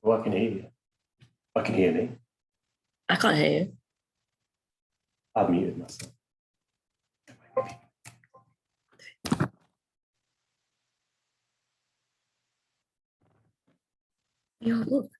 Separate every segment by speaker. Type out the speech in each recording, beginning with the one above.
Speaker 1: Well, I can hear you. I can hear me.
Speaker 2: I can't hear you.
Speaker 1: I've muted myself.
Speaker 2: Yo, look.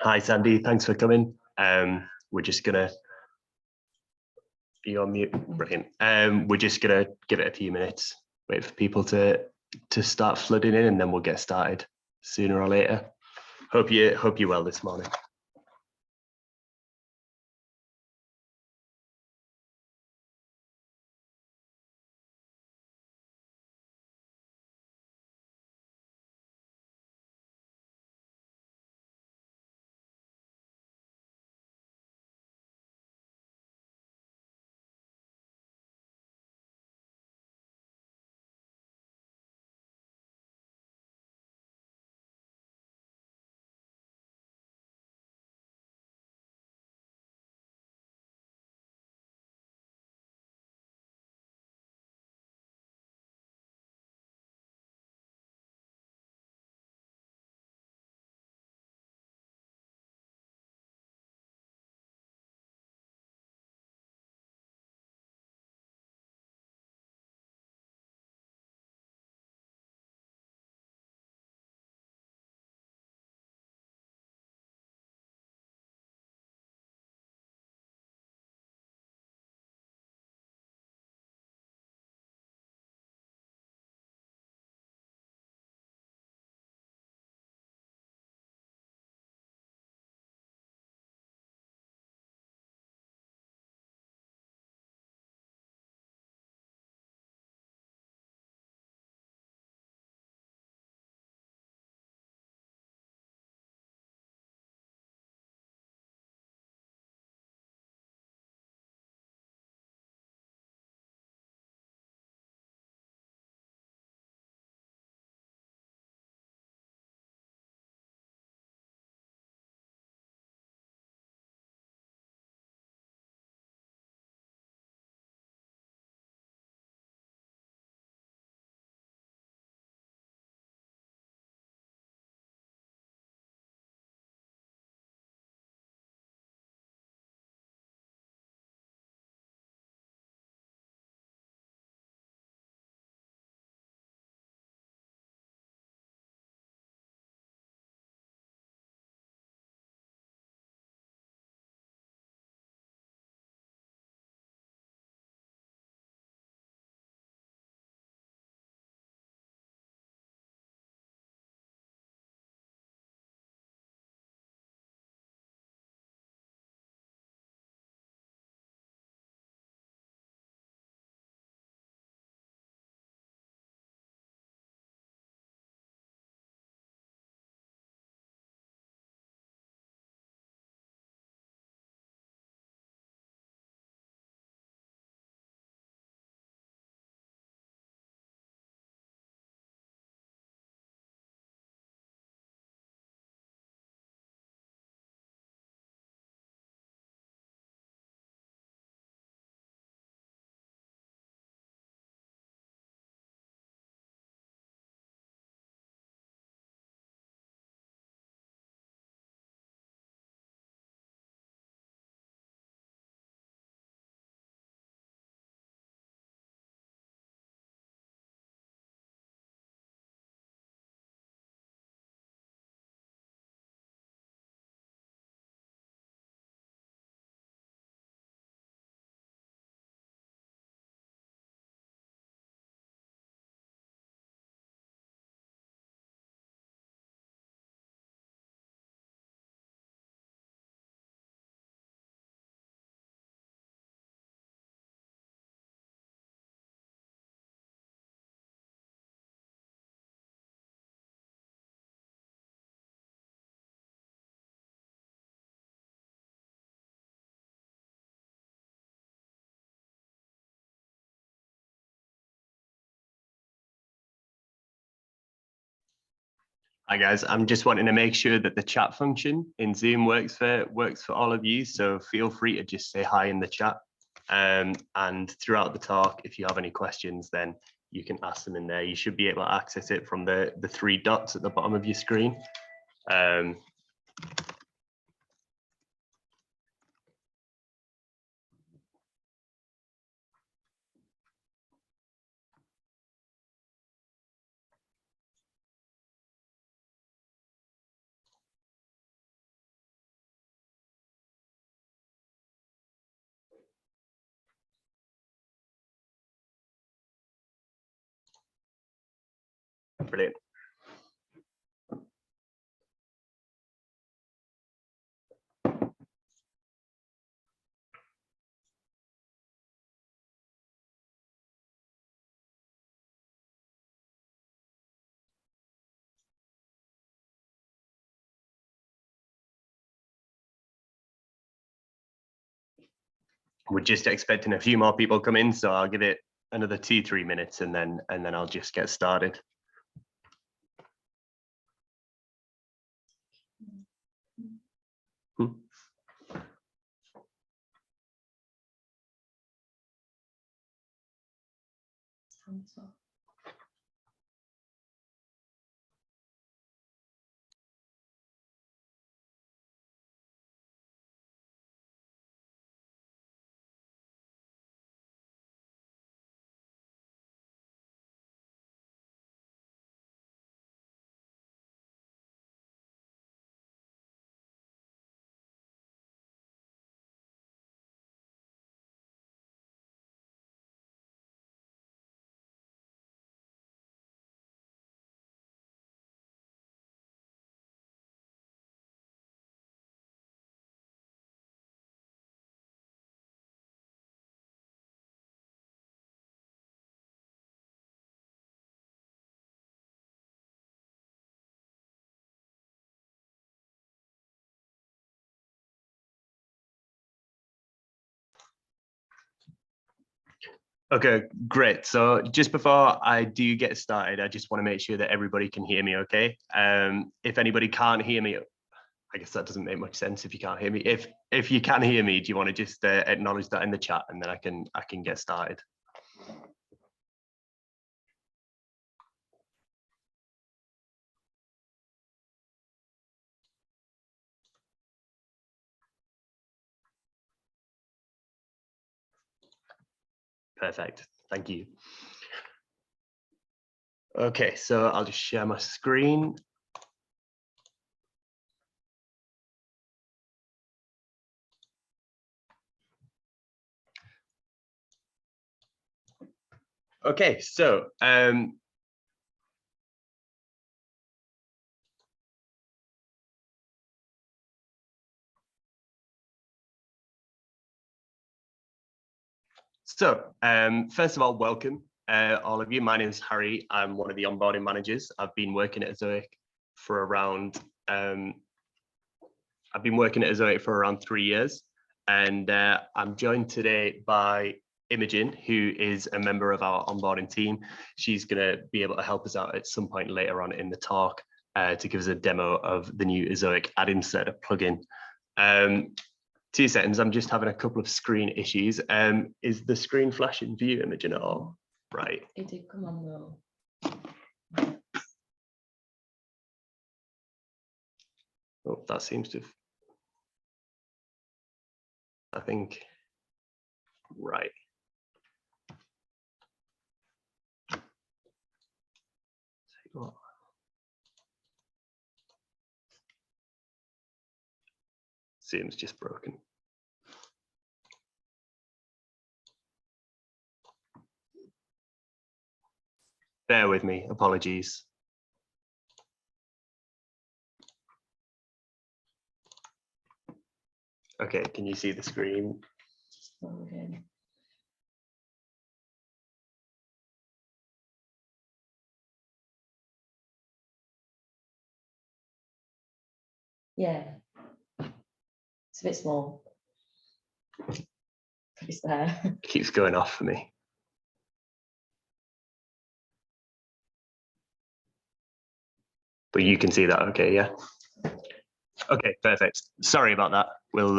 Speaker 1: Hi, Sandy. Thanks for coming. We're just gonna be on mute. Brilliant. We're just gonna give it a few minutes, wait for people to start flooding in, and then we'll get started sooner or later. Hope you're well this morning. Hi guys, I'm just wanting to make sure that the chat function in Zoom works for all of you. So feel free to just say hi in the chat. And throughout the talk, if you have any questions, then you can ask them in there. You should be able to access it from the three dots at the bottom of your screen. Brilliant. We're just expecting a few more people come in, so I'll give it another 2-3 minutes and then I'll just get started. Okay, great. So just before I do get started, I just want to make sure that everybody can hear me okay. If anybody can't hear me, I guess that doesn't make much sense if you can't hear me. If you can hear me, do you want to just acknowledge that in the chat and then I can get started? Perfect. Thank you. Okay, so I'll just share my screen. Okay, so first of all, welcome all of you. My name is Harry. I'm one of the onboarding managers. I've been working at Ezoic for around 3 years, and I'm joined today by Imogen, who is a member of our onboarding team. She's going to be able to help us out at some point later on in the talk to give us a demo of the new Ezoic Add Inserter plugin. 2 seconds, I'm just having a couple of screen issues. Is the screen flashing for you, Imogen, at all? Right.
Speaker 2: It did come on though.
Speaker 1: Oh, that seems to have, I think, right. Zoom's just broken. Bear with me, apologies. Okay, can you see the screen?
Speaker 2: Okay. Yeah. It's a bit small. But it's there.
Speaker 1: Keeps going off for me. But you can see that, okay, yeah. Okay, perfect. Sorry about that. We'll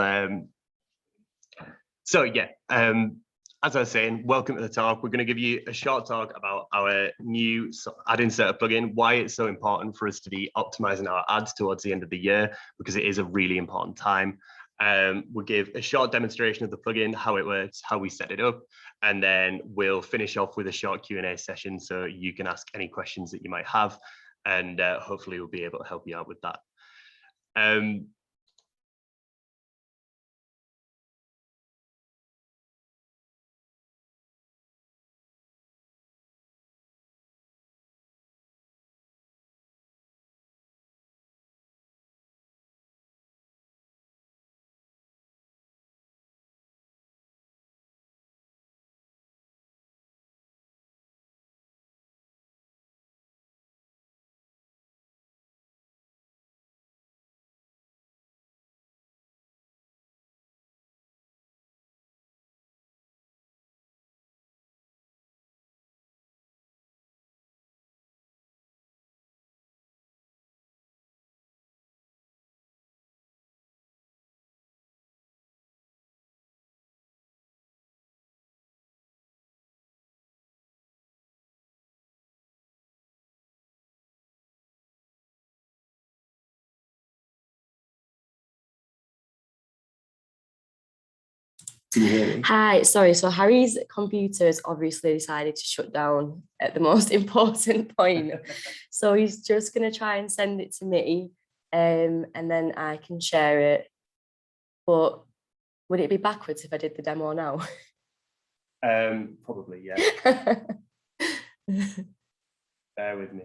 Speaker 1: so yeah, as I was saying, welcome to the talk. We're going to give you a short talk about our new ad inserter plugin, why it's so important for us to be optimizing our ads towards the end of the year, because it is a really important time. We'll give a short demonstration of the plugin, how it works, how we set it up, and then we'll finish off with a short Q&A session so you can ask any questions that you might have, and hopefully we'll be able to help you out with that.
Speaker 3: Can you hear me?
Speaker 2: Hi, sorry. So Harry's computer's obviously decided to shut down at the most important point. So he's just going to try and send it to me, and then I can share it. But would it be backwards if I did the demo now?
Speaker 1: Probably, yeah. Bear with me.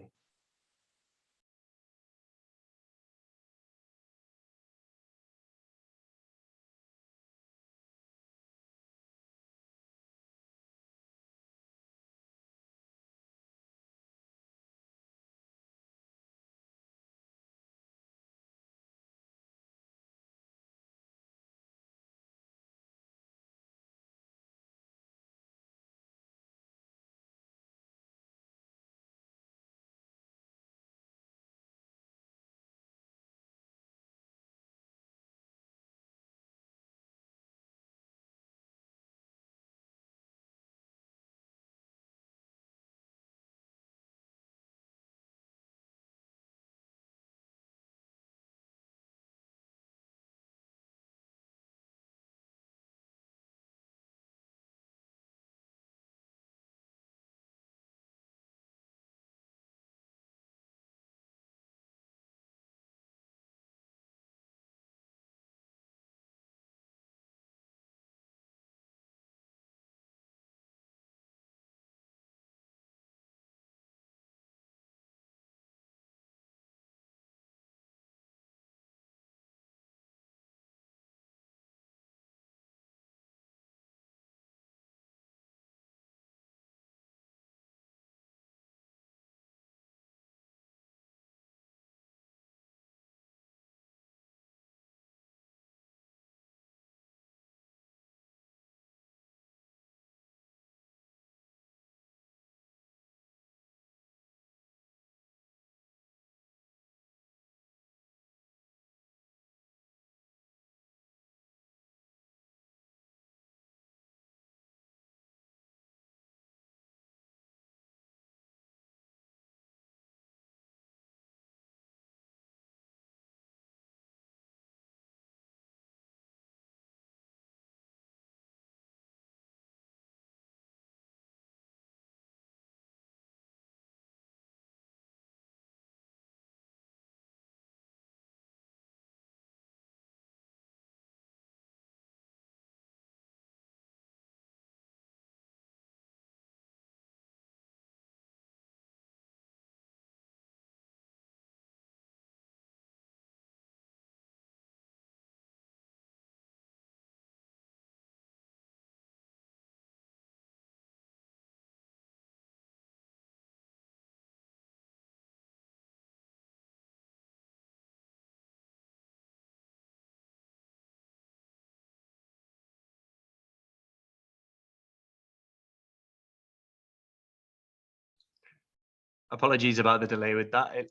Speaker 1: Apologies about the delay with that.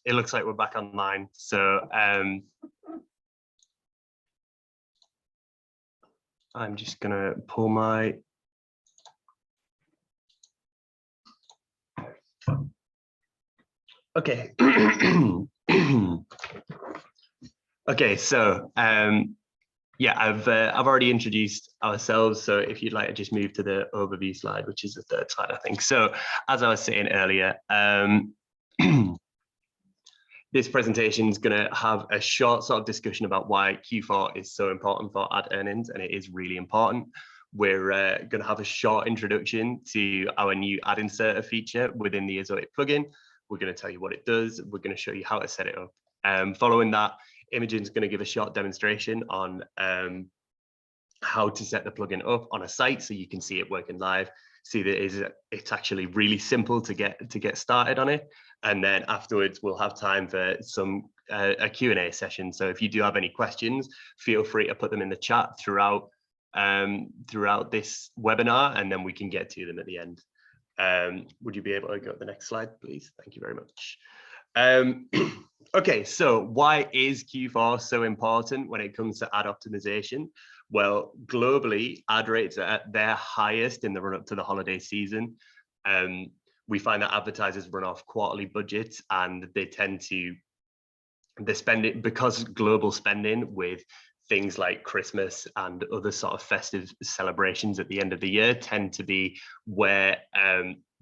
Speaker 1: it looks like we're back online. So I'm just gonna pull my okay. Okay, so yeah, I've already introduced ourselves. So if you'd like to just move to the overview slide, which is the third slide, I think. So as I was saying earlier, this presentation is going to have a short sort of discussion about why Q4 is so important for ad earnings, and it is really important. We're going to have a short introduction to our new ad inserter feature within the Ezoic plugin. We're going to tell you what it does. We're going to show you how to set it up. Following that, Imogen's going to give a short demonstration on how to set the plugin up on a site so you can see it working live. See that it's actually really simple to get started on it. And then afterwards, we'll have time for some a Q&A session. So if you do have any questions, feel free to put them in the chat throughout this webinar, and then we can get to them at the end. Would you be able to go to the next slide, please? Thank you very much. Okay, so why is Q4 so important when it comes to ad optimization? Well, globally, ad rates are at their highest in the run up to the holiday season. We find that advertisers run off quarterly budgets, and they spend it because global spending with things like Christmas and other sort of festive celebrations at the end of the year tend to be where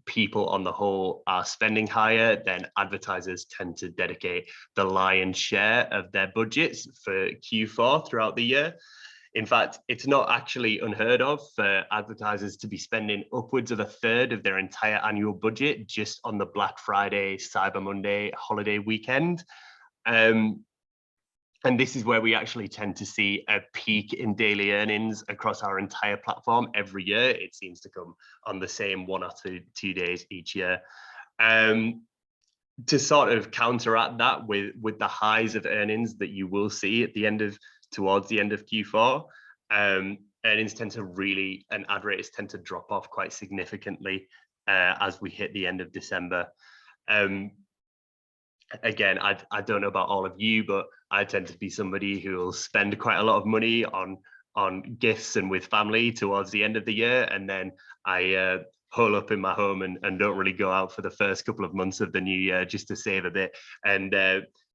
Speaker 1: people on the whole are spending higher. Then advertisers tend to dedicate the lion's share of their budgets for Q4 throughout the year. In fact, it's not actually unheard of for advertisers to be spending upwards of a third of their entire annual budget just on the Black Friday, Cyber Monday holiday weekend. And this is where we actually tend to see a peak in daily earnings across our entire platform every year. It seems to come on the same 1 or 2 days each year. To sort of counteract that with the highs of earnings that you will see at the end of towards the end of Q4, earnings tend to really, and ad rates tend to drop off quite significantly as we hit the end of December. Again, I don't know about all of you, but I tend to be somebody who will spend quite a lot of money on gifts and with family towards the end of the year, and then I hole up in my home and don't really go out for the first couple of months of the new year just to save a bit. And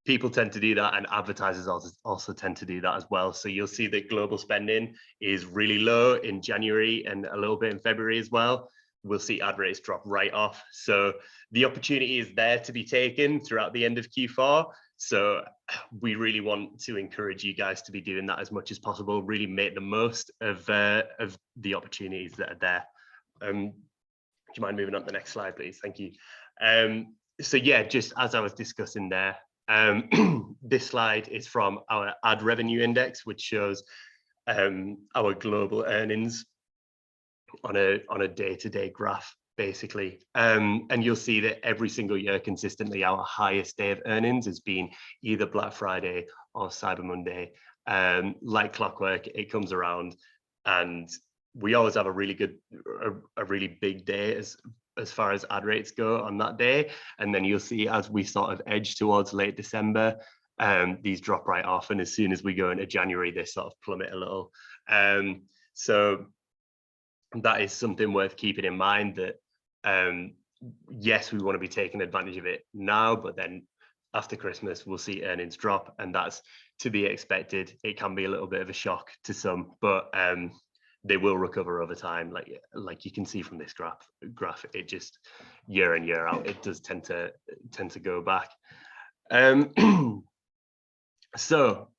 Speaker 1: people tend to do that, and advertisers also tend to do that as well. So you'll see that global spending is really low in January and a little bit in February as well. We'll see ad rates drop right off. So the opportunity is there to be taken throughout the end of Q4. So we really want to encourage you guys to be doing that as much as possible, really make the most of the opportunities that are there. Do you mind moving on to the next slide, please? Thank you. So yeah, just as I was discussing there, this slide is from our ad revenue index, which shows our global earnings on a day-to-day graph, basically. And you'll see that every single year consistently our highest day of earnings has been either Black Friday or Cyber Monday. Like clockwork, it comes around, and we always have a really big day as far as ad rates go on that day. And then you'll see as we sort of edge towards late December, these drop right off, and as soon as we go into January, they sort of plummet a little. So that is something worth keeping in mind, that yes, we want to be taking advantage of it now, but then after Christmas we'll see earnings drop, and that's to be expected. It can be a little bit of a shock to some, but they will recover over time. Like you can see from this graph, it just year in year out, it does tend to go back. So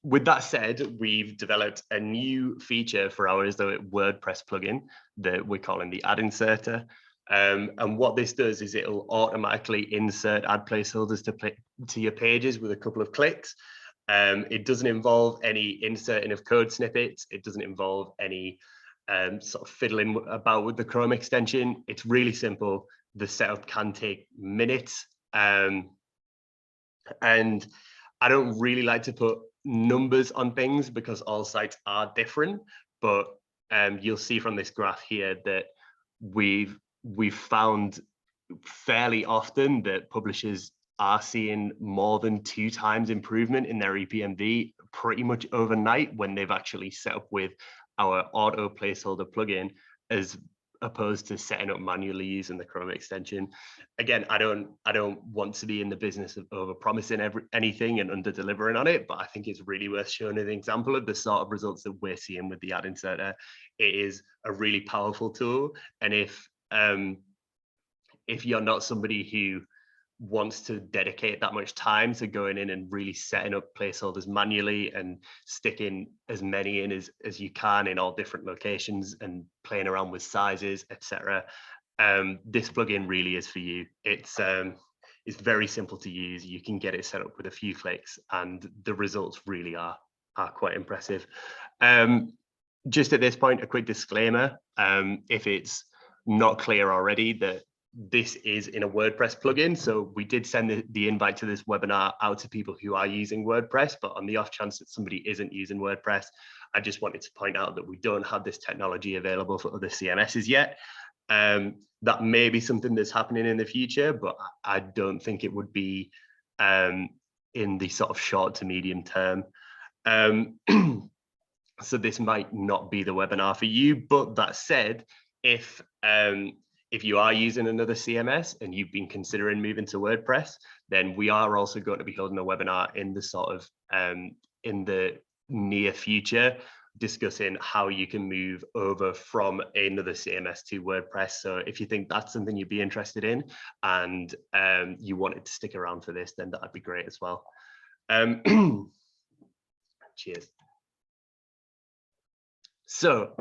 Speaker 1: with that said, we've developed a new feature for our Ezoic WordPress plugin that we're calling the ad inserter. And what this does is it'll automatically insert ad placeholders to your pages with a couple of clicks. It doesn't involve any inserting of code snippets. It doesn't involve any sort of fiddling about with the Chrome extension. It's really simple. The setup can take minutes. And I don't really like to put numbers on things because all sites are different, but you'll see from this graph here that we've found fairly often that publishers are seeing more than 2 times improvement in their EPMV pretty much overnight when they've actually set up with our auto placeholder plugin, as opposed to setting up manually using the Chrome extension. Again, I don't want to be in the business of over promising anything and under delivering on it, but I think it's really worth showing an example of the sort of results that we're seeing with the ad inserter. It is a really powerful tool, and if you're not somebody who wants to dedicate that much time to going in and really setting up placeholders manually and sticking as many in as you can in all different locations and playing around with sizes, etc., this plugin really is for you. It's very simple to use. You can get it set up with a few clicks, and the results really are quite impressive. Just at this point, a quick disclaimer: if it's not clear already, that this is in a WordPress plugin. So we did send the invite to this webinar out to people who are using WordPress, but on the off chance that somebody isn't using WordPress, I just wanted to point out that we don't have this technology available for other CMSs yet. That may be something that's happening in the future, but I don't think it would be in the sort of short to medium term. So this might not be the webinar for you, but that said, if you are using another CMS and you've been considering moving to WordPress, then we are also going to be holding a webinar in the sort of in the near future, discussing how you can move over from another CMS to WordPress. So if you think that's something you'd be interested in and you wanted to stick around for this, then that'd be great as well. Cheers. So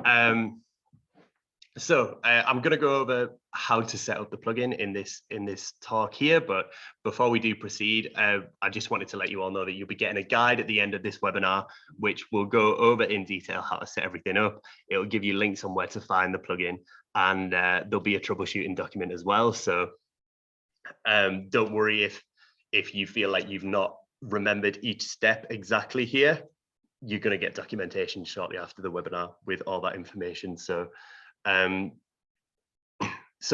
Speaker 1: I'm going to go over how to set up the plugin in this talk here, but before we do proceed, I just wanted to let you all know that you'll be getting a guide at the end of this webinar, which will go over in detail how to set everything up. It'll give you links on where to find the plugin, and there'll be a troubleshooting document as well. So don't worry if you feel like you've not remembered each step exactly here. You're going to get documentation shortly after the webinar with all that information. So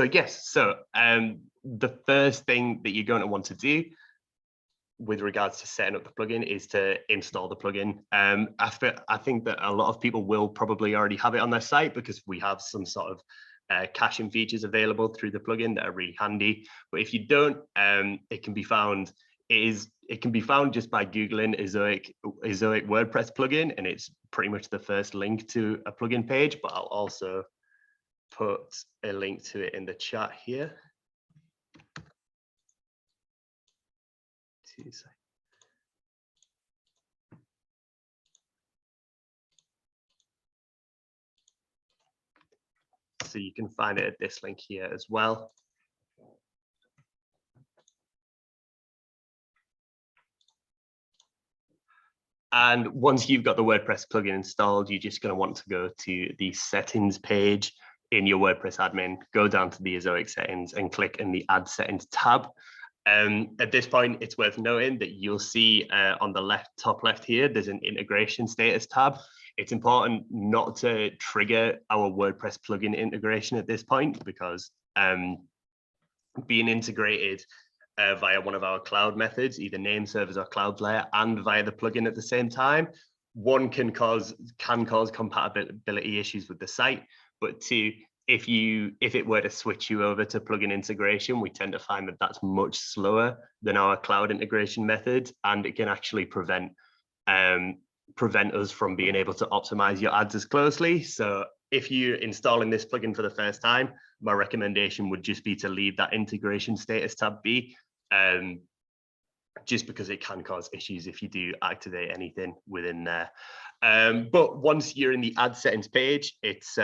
Speaker 1: yes, the first thing that you're going to want to do with regards to setting up the plugin is to install the plugin. I think that a lot of people will probably already have it on their site because we have some sort of caching features available through the plugin that are really handy. But if you don't, it can be found. It can be found just by Googling Ezoic WordPress plugin, and it's pretty much the first link to a plugin page. But I'll also put a link to it in the chat here. 2 seconds. So you can find it at this link here as well. And once you've got the WordPress plugin installed, you're just going to want to go to the settings page in your WordPress admin, go down to the Ezoic settings and click in the add settings tab. At this point, it's worth noting that you'll see on the top left here, there's an integration status tab. It's important not to trigger our WordPress plugin integration at this point because being integrated via one of our cloud methods, either name servers or Cloudflare, and via the plugin at the same time, one can cause compatibility issues with the site, but two, if it were to switch you over to plugin integration, we tend to find that that's much slower than our cloud integration method, and it can actually prevent us from being able to optimize your ads as closely. So if you're installing this plugin for the first time, my recommendation would just be to leave that integration status tab be, just because it can cause issues if you do activate anything within there. But once you're in the ad settings page, it's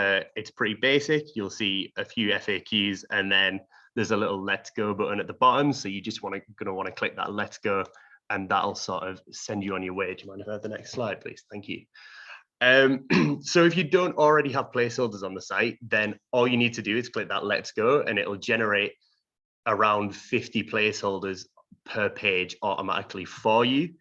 Speaker 1: pretty basic. You'll see a few FAQs, and then there's a little let's go button at the bottom. So you just going to want to click that let's go, and that'll sort of send you on your way. Do you mind if I have the next slide, please? Thank you. So if you don't already have placeholders on the site, then all you need to do is click that let's go, and it'll generate around 50 placeholders per page automatically for you.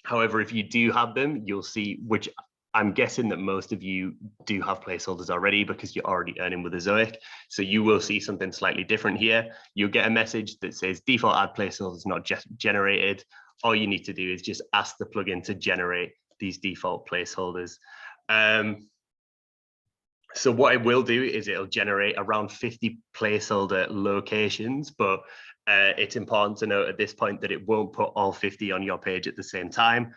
Speaker 1: However, if you do have them, you'll see, which I'm guessing that most of you do have placeholders already because you're already earning with Ezoic. So you will see something slightly different here. You'll get a message that says default ad placeholders not generated. All you need to do is just ask the plugin to generate these default placeholders. So what it will do is it'll generate around 50 placeholder locations, but it's important to note at this point that it won't put all 50 on your page at the same time.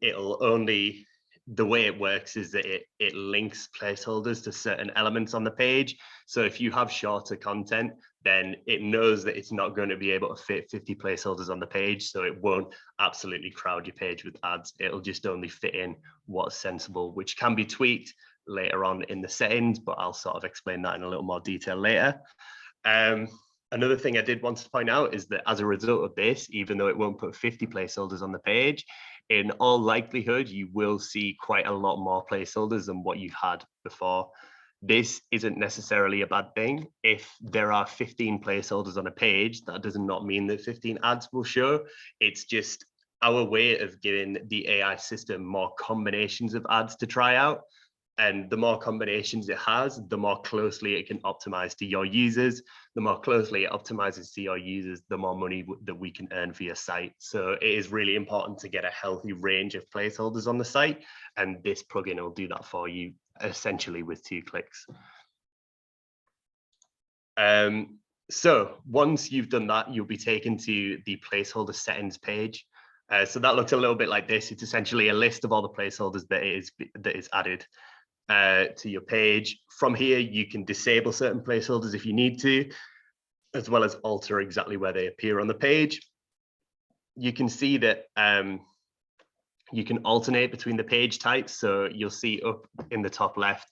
Speaker 1: It'll only, the way it works is that it links placeholders to certain elements on the page. So if you have shorter content, then it knows that it's not going to be able to fit 50 placeholders on the page. So it won't absolutely crowd your page with ads. It'll just only fit in what's sensible, which can be tweaked later on in the settings, but I'll sort of explain that in a little more detail later. Another thing I did want to point out is that as a result of this, even though it won't put 50 placeholders on the page, in all likelihood, you will see quite a lot more placeholders than what you had before. This isn't necessarily a bad thing. If there are 15 placeholders on a page, that does not mean that 15 ads will show. It's just our way of giving the AI system more combinations of ads to try out. And the more combinations it has, the more closely it can optimize to your users. The more closely it optimizes to your users, the more money that we can earn for your site. So it is really important to get a healthy range of placeholders on the site. And this plugin will do that for you essentially with 2 clicks. So once you've done that, you'll be taken to the placeholder settings page. So that looks a little bit like this. It's essentially a list of all the placeholders that is added to your page. From here, you can disable certain placeholders if you need to, as well as alter exactly where they appear on the page. You can see that you can alternate between the page types. So you'll see up in the top left,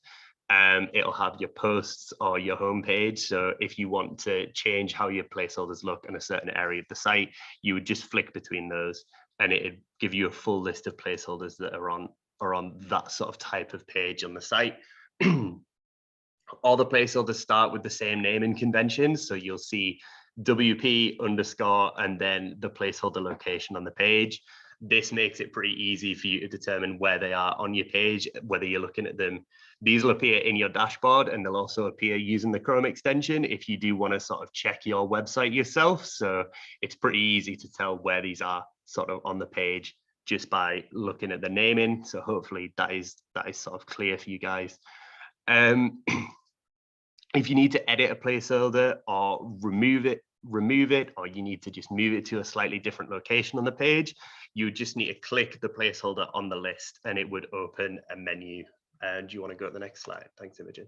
Speaker 1: it'll have your posts or your home page. So if you want to change how your placeholders look in a certain area of the site, you would just flick between those and it'd give you a full list of placeholders that are on that sort of type of page on the site. All the placeholders start with the same naming conventions. So you'll see WP _ and then the placeholder location on the page. This makes it pretty easy for you to determine where they are on your page, whether you're looking at them. These will appear in your dashboard and they'll also appear using the Chrome extension if you do want to sort of check your website yourself. So it's pretty easy to tell where these are sort of on the page just by looking at the naming. So hopefully that is sort of clear for you guys. If you need to edit a placeholder or remove it, or you need to just move it to a slightly different location on the page, you just need to click the placeholder on the list and it would open a menu. And do you want to go to the next slide? Thanks, Imogen.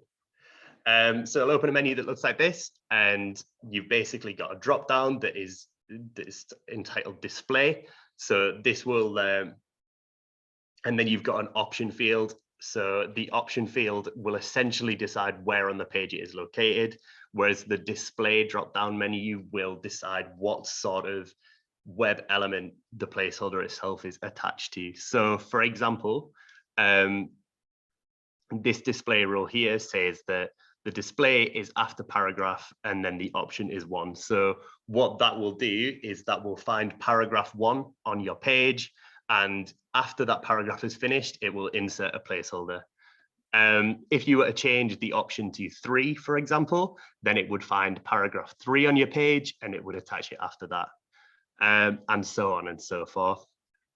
Speaker 1: So it'll open a menu that looks like this, and you've basically got a drop down that is entitled display. So this will, and then you've got an option field. So the option field will essentially decide where on the page it is located, whereas the display drop-down menu will decide what sort of web element the placeholder itself is attached to. So for example, this display rule here says that the display is after paragraph and then the option is 1. So what that will do is that will find paragraph 1 on your page, and after that paragraph is finished, it will insert a placeholder. If you were to change the option to 3, for example, then it would find paragraph 3 on your page and it would attach it after that, and so on and so forth.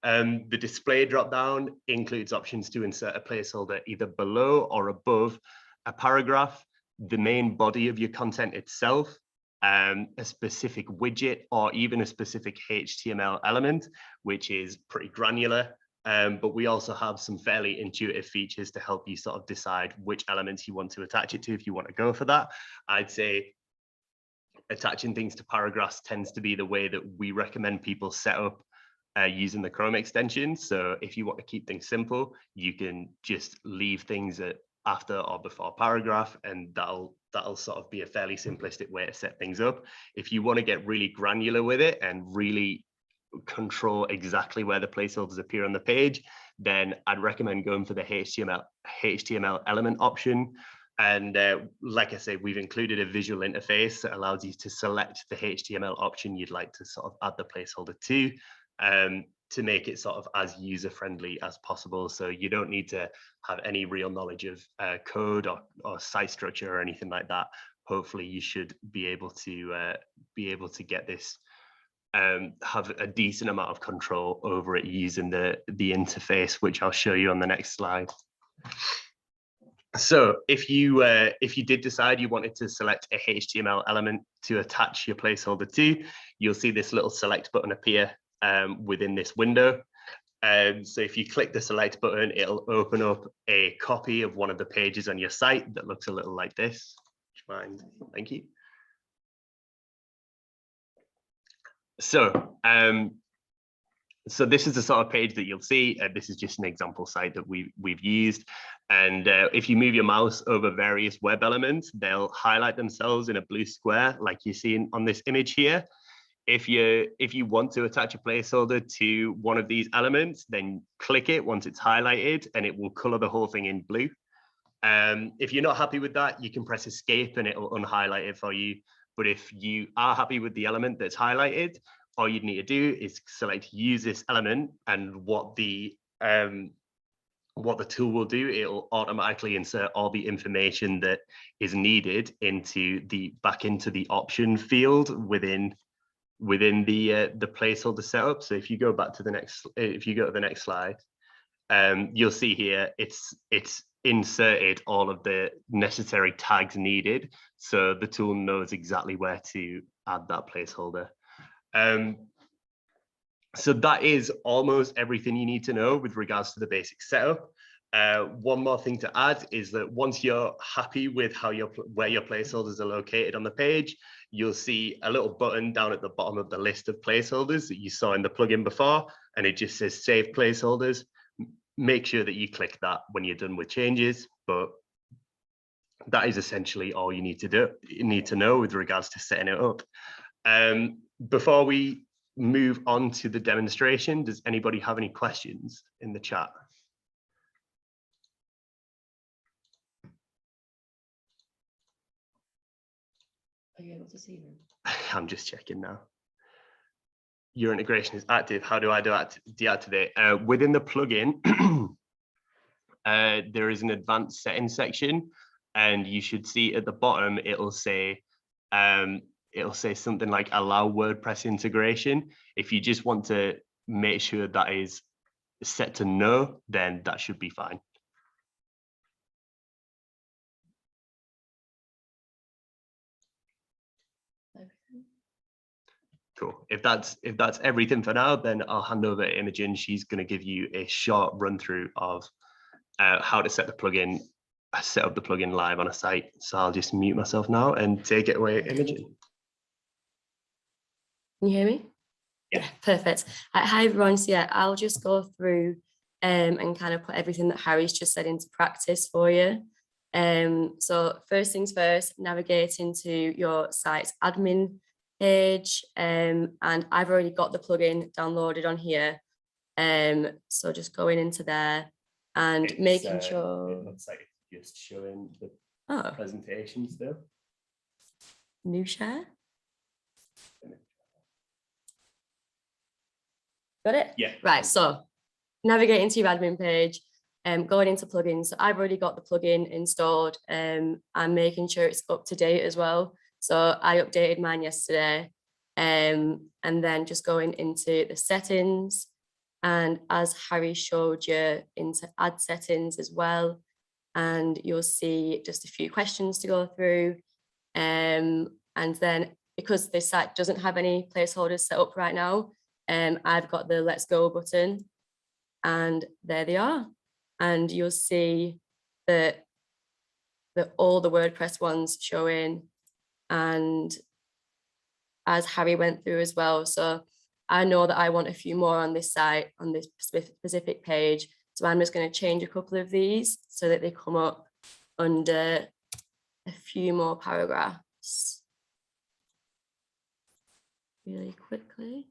Speaker 1: The display dropdown includes options to insert a placeholder either below or above a paragraph, the main body of your content itself, a specific widget, or even a specific HTML element, which is pretty granular. But we also have some fairly intuitive features to help you sort of decide which elements you want to attach it to if you want to go for that. I'd say attaching things to paragraphs tends to be the way that we recommend people set up using the Chrome extension. So if you want to keep things simple, you can just leave things at after or before paragraph, and that'll sort of be a fairly simplistic way to set things up. If you want to get really granular with it and really control exactly where the placeholders appear on the page, then I'd recommend going for the HTML element option. And like I say, we've included a visual interface that allows you to select the HTML option you'd like to sort of add the placeholder to. make it sort of as user-friendly as possible. So you don't need to have any real knowledge of code or site structure or anything like that. Hopefully you should be able to get this, have a decent amount of control over it using the interface, which I'll show you on the next slide. So if you did decide you wanted to select a HTML element to attach your placeholder to, you'll see this little select button appear within this window. So if you click the select button, it'll open up a copy of one of the pages on your site that looks a little like this. Thank you. So so this is the sort of page that you'll see. This is just an example site that we've used. And if you move your mouse over various web elements, they'll highlight themselves in a blue square like you see on this image here. If you want to attach a placeholder to one of these elements, then click it once it's highlighted and it will color the whole thing in blue. If you're not happy with that, you can press escape and it will unhighlight it for you. But if you are happy with the element that's highlighted, all you'd need to do is select use this element, and what the tool will do, it'll automatically insert all the information that is needed back into the option field within the placeholder setup. So if you go back to the next slide, you'll see here it's inserted all of the necessary tags needed, so the tool knows exactly where to add that placeholder. So that is almost everything you need to know with regards to the basic setup. One more thing to add is that once you're happy with where your placeholders are located on the page, you'll see a little button down at the bottom of the list of placeholders that you saw in the plugin before, and it just says Save Placeholders. Make sure that you click that when you're done with changes, but that is essentially all you need to do. You need to know with regards to setting it up. Before we move on to the demonstration, does anybody have any questions in the chat?
Speaker 2: Are you able to see them?
Speaker 1: I'm just checking now. Your integration is active. How do I deactivate? Within the plugin, there is an advanced settings section, and you should see at the bottom, it'll say something like allow WordPress integration. If you just want to make sure that is set to no, then that should be fine. Cool. If that's everything for now, then I'll hand over to Imogen. She's going to give you a short run through of how to set up the plugin live on a site. So I'll just mute myself now and take it away, Imogen.
Speaker 2: Can you hear me? Yeah, perfect. Hi everyone. So yeah, I'll just go through and kind of put everything that Harry's just said into practice for you. So first things first, navigate into your site's admin page, and I've already got the plugin downloaded on here. So just going into there and making sure.
Speaker 1: It looks like it's just showing the presentation still.
Speaker 2: New share. Got it?
Speaker 1: Yeah.
Speaker 2: Right, so navigate into your admin page, going into plugins. So I've already got the plugin installed. I'm making sure it's up to date as well. So I updated mine yesterday, and then just going into the settings, and as Harry showed you, into add settings as well. And you'll see just a few questions to go through. And then because this site doesn't have any placeholders set up right now, I've got the let's go button, and there they are. And you'll see that all the WordPress ones showing, and as Harry went through as well. So I know that I want a few more on this site, on this specific page. So I'm just going to change a couple of these so that they come up under a few more paragraphs really quickly.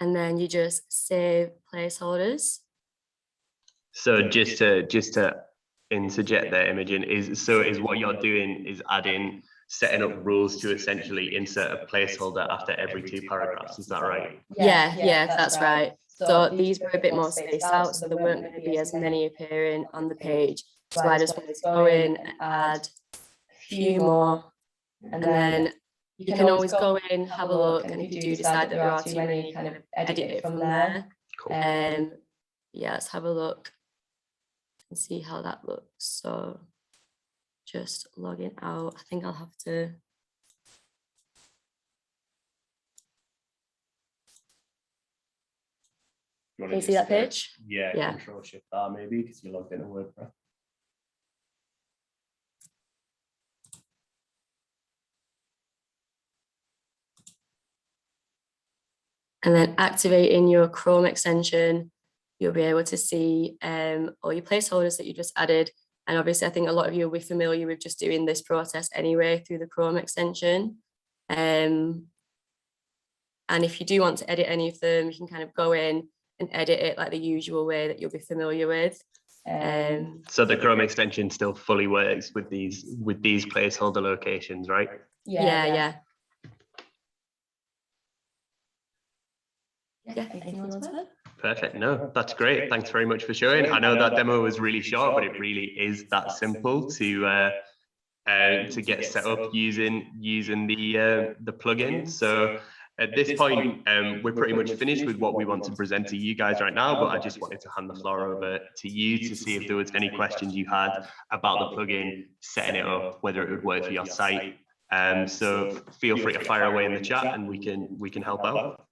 Speaker 2: And then you just save placeholders.
Speaker 1: So just to interject there, Imogen, is what you're doing is setting up rules to essentially insert a placeholder after every 2 paragraphs. Is that right?
Speaker 2: Yeah, that's right. So these were a bit more spaced out, so there weren't going to be as many appearing on the page. So I just wanted to go in and add a few more, and then you can always go in, have a look, and if you do decide that there are too many, kind of edit it from there.
Speaker 1: Cool.
Speaker 2: Yeah, let's have a look and see how that looks. So just logging out. I think I'll have to. Can you see that page?
Speaker 1: Yeah. Control Shift R maybe because you logged in a WordPress.
Speaker 2: And then activating your Chrome extension, you'll be able to see all your placeholders that you just added. And obviously, I think a lot of you will be familiar with just doing this process anyway through the Chrome extension. And if you do want to edit any of them, you can kind of go in and edit it like the usual way that you'll be familiar with.
Speaker 1: So the Chrome extension still fully works with these placeholder locations, right?
Speaker 2: Yeah. Anything you want to add?
Speaker 1: Perfect. No, that's great. Thanks very much for showing. I know that demo was really short, but it really is that simple to get set up using the plugin. So at this point, we're pretty much finished with what we want to present to you guys right now, but I just wanted to hand the floor over to you to see if there was any questions you had about the plugin, setting it up, whether it would work for your site. So feel free to fire away in the chat and we can help out.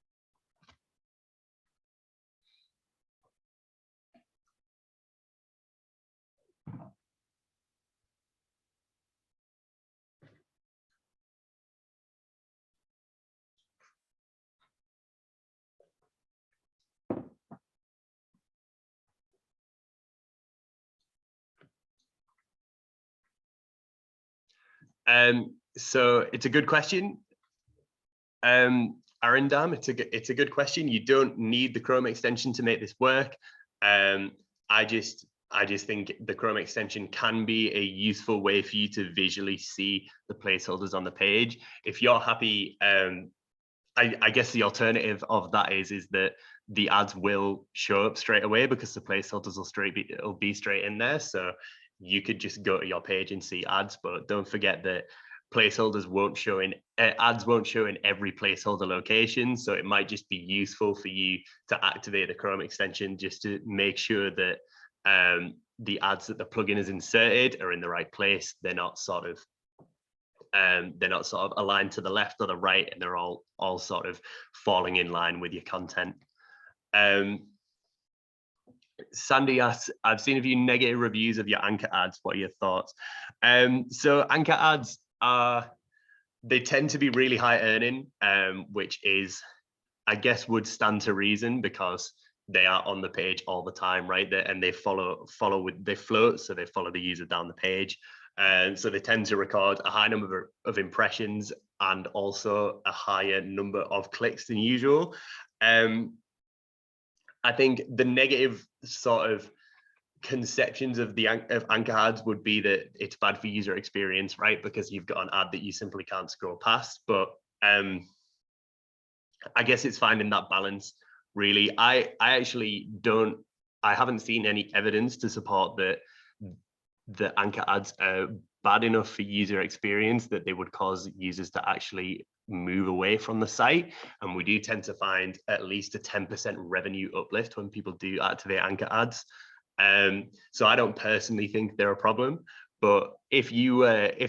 Speaker 1: So it's a good question. Arindam, it's a good question. You don't need the Chrome extension to make this work. I just think the Chrome extension can be a useful way for you to visually see the placeholders on the page. If you're happy, I guess the alternative of that is that the ads will show up straight away because the placeholders will be straight in there. So you could just go to your page and see ads, but don't forget that placeholders won't show in ads won't show in every placeholder location. So it might just be useful for you to activate the Chrome extension just to make sure that the ads that the plugin is inserted are in the right place. They're not sort of aligned to the left or the right, and they're all sort of falling in line with your content. Sandy asks, I've seen a few negative reviews of your anchor ads. What are your thoughts? So anchor ads they tend to be really high earning, which is, I guess, would stand to reason because they are on the page all the time, right? And they they float, so they follow the user down the page. And so they tend to record a high number of impressions and also a higher number of clicks than usual. I think the negative sort of conceptions of anchor ads would be that it's bad for user experience, right? Because you've got an ad that you simply can't scroll past. But I guess it's finding that balance, really. I haven't seen any evidence to support that the anchor ads are bad enough for user experience that they would cause users to actually move away from the site. And we do tend to find at least a 10% revenue uplift when people do activate anchor ads. So I don't personally think they're a problem, but if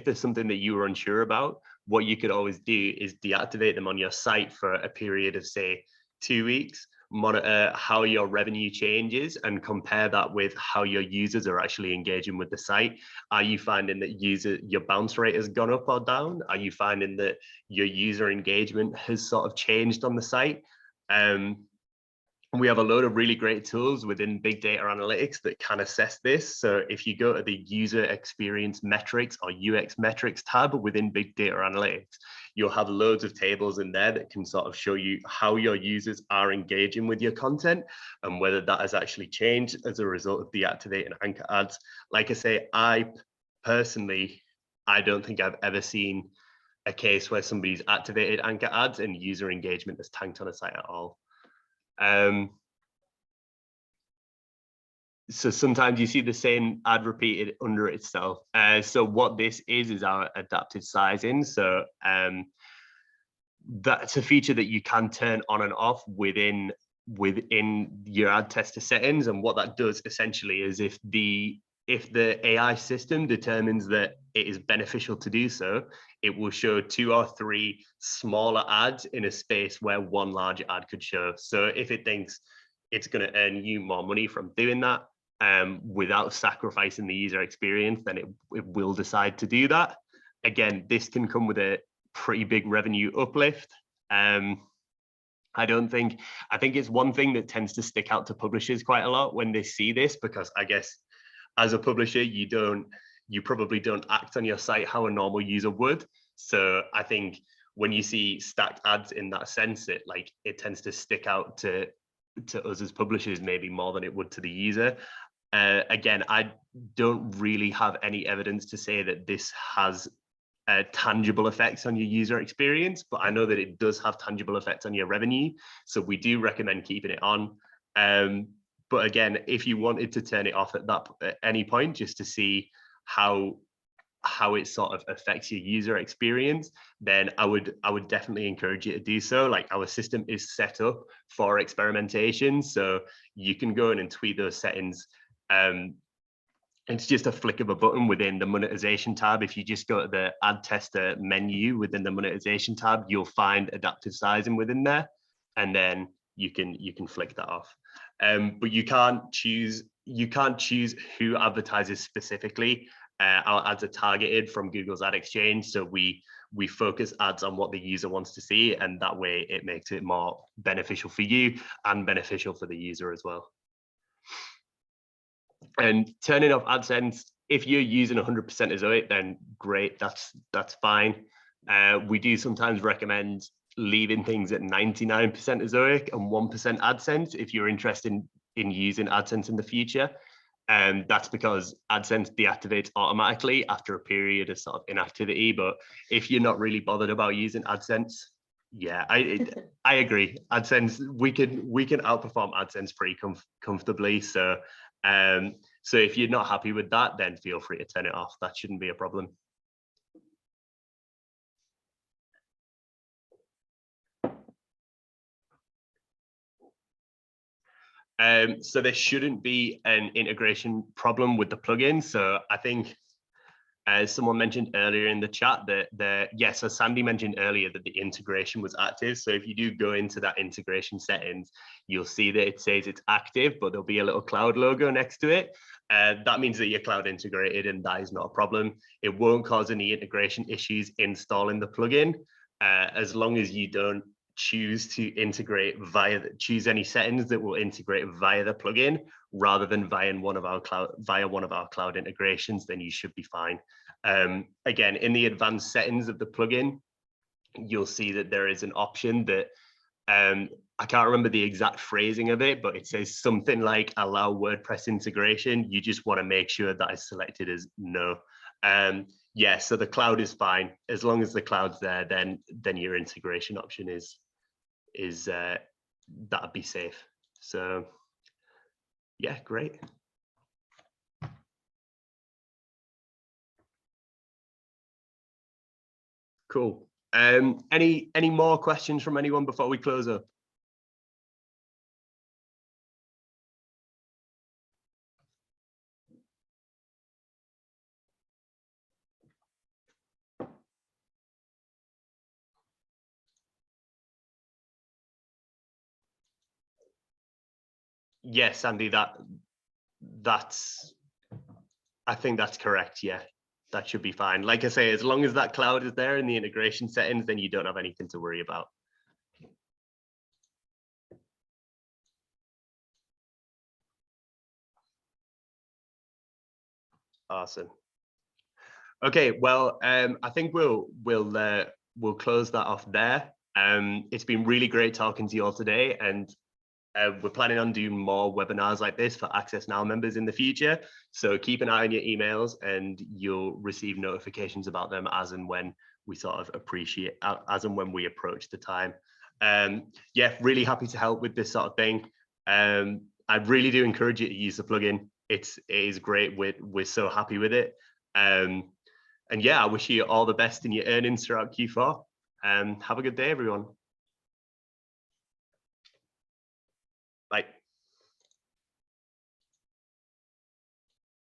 Speaker 1: there's something that you were unsure about, what you could always do is deactivate them on your site for a period of, say, 2 weeks, monitor how your revenue changes and compare that with how your users are actually engaging with the site. Are you finding that your bounce rate has gone up or down? Are you finding that your user engagement has sort of changed on the site? we have a load of really great tools within big data analytics that can assess this. So if you go to the user experience metrics or UX metrics tab within big data analytics, you'll have loads of tables in there that can sort of show you how your users are engaging with your content and whether that has actually changed as a result of deactivating anchor ads. Like I say, I personally, I don't think I've ever seen a case where somebody's activated anchor ads and user engagement has tanked on a site at all. So sometimes you see the same ad repeated under itself. So what this is our adaptive sizing. So that's a feature that you can turn on and off within your ad tester settings. And what that does essentially is if the AI system determines that it is beneficial to do so, it will show 2 or 3 smaller ads in a space where one larger ad could show. So if it thinks it's going to earn you more money from doing that without sacrificing the user experience, then it will decide to do that. Again, this can come with a pretty big revenue uplift. I think it's one thing that tends to stick out to publishers quite a lot when they see this, because I guess as a publisher, you probably don't act on your site how a normal user would. So I think when you see stacked ads in that sense, it tends to stick out to us as publishers maybe more than it would to the user. Again, I don't really have any evidence to say that this has tangible effects on your user experience, but I know that it does have tangible effects on your revenue. So we do recommend keeping it on. But again, if you wanted to turn it off at any point, just to see how it sort of affects your user experience, then I would definitely encourage you to do so. Like, our system is set up for experimentation, so you can go in and tweak those settings. It's just a flick of a button within the monetization tab. If you just go to the ad tester menu within the monetization tab, you'll find adaptive sizing within there, and then you can flick that off. But you can't choose who advertises specifically. Our ads are targeted from Google's Ad Exchange, so we focus ads on what the user wants to see, and that way it makes it more beneficial for you and beneficial for the user as well. And turning off AdSense, if you're using 100% Ezoic, then great, that's fine. We do sometimes recommend leaving things at 99% Ezoic and 1% AdSense if you're interested in using AdSense in the future. And that's because AdSense deactivates automatically after a period of sort of inactivity. But if you're not really bothered about using AdSense, yeah, I agree. AdSense, we can outperform AdSense pretty comfortably. So so if you're not happy with that, then feel free to turn it off. That shouldn't be a problem. So there shouldn't be an integration problem with the plugin. So I think, as someone mentioned earlier in the chat, yes, as Sandy mentioned earlier, that the integration was active. So if you do go into that integration settings, you'll see that it says it's active, but there'll be a little cloud logo next to it. That means that you're cloud integrated, and that is not a problem. It won't cause any integration issues installing the plugin, as long as you don't choose to integrate choose any settings that will integrate via the plugin rather than via one of our cloud integrations, then you should be fine. Again, in the advanced settings of the plugin, you'll see that there is an option that I can't remember the exact phrasing of it, but it says something like allow WordPress integration. You just want to make sure that is selected as no. Yeah, so the cloud is fine. As long as the cloud's there, then your integration option is that'd be safe. So yeah, great. Cool. Any more questions from anyone before we close up? Yes, Andy, I think that's correct. Yeah, that should be fine. Like I say, as long as that cloud is there in the integration settings, then you don't have anything to worry about. Awesome. Okay, well, I think we'll close that off there. It's been really great talking to you all today, and we're planning on doing more webinars like this for Access Now members in the future. So keep an eye on your emails, and you'll receive notifications about them as and when we sort of as and when we approach the time. Yeah, really happy to help with this sort of thing. I really do encourage you to use the plugin. It is great. We're so happy with it. And yeah, I wish you all the best in your earnings throughout Q4. Have a good day, everyone. Bye.